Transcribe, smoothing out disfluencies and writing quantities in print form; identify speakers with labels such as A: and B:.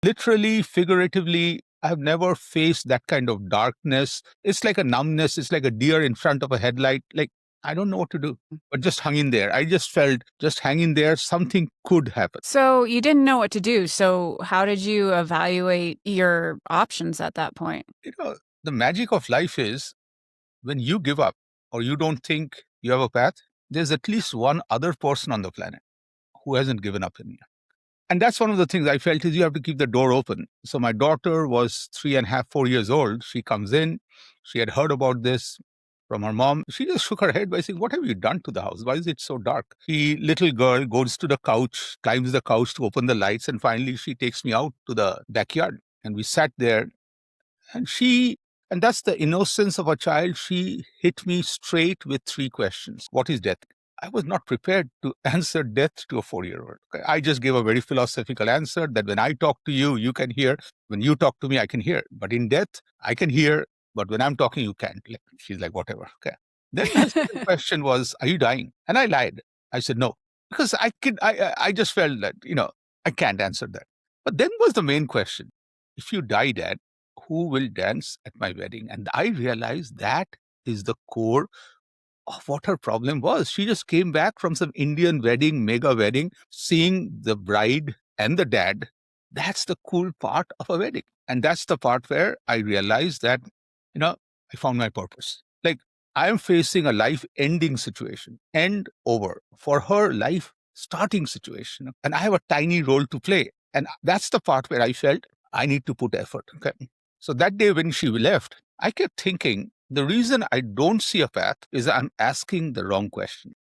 A: Literally, figuratively, I've never faced that kind of darkness. It's like a numbness. It's like a deer in front of a headlight. Like, I don't know what to do, but just hung in there. I just felt just hang in there. Something could happen.
B: So you didn't know what to do. So how did you evaluate your options at that point?
A: You know, the magic of life is when you give up or you don't think you have a path, there's at least one other person on the planet who hasn't given up in you. And that's one of the things I felt is you have to keep the door open. So my daughter was 3.5, 4 years old. She comes in. She had heard about this from her mom. She just shook her head by saying, "What have you done to the house? Why is it so dark?" The little girl goes to the couch, climbs the couch to open the lights, and finally she takes me out to the backyard. And we sat there, and and that's the innocence of a child. She hit me straight with three questions. What is death? I was not prepared to answer death to a 4-year-old. Okay? I just gave a very philosophical answer that when I talk to you, you can hear. When you talk to me, I can hear. But in death, I can hear. But when I'm talking, you can't. Like, she's like, whatever. Okay. Then her second question was, "Are you dying?" And I lied. I said no because I just felt that I can't answer that. But then was the main question: if you die, Dad, who will dance at my wedding? And I realized that is the core of what her problem was. She just came back from some Indian wedding, mega wedding, seeing the bride and the dad. That's the cool part of a wedding. And that's the part where I realized that, I found my purpose. Like, I am facing a life ending situation, end over. For her, life starting situation. And I have a tiny role to play. And that's the part where I felt I need to put effort. Okay. So that day when she left, I kept thinking the reason I don't see a path is I'm asking the wrong question.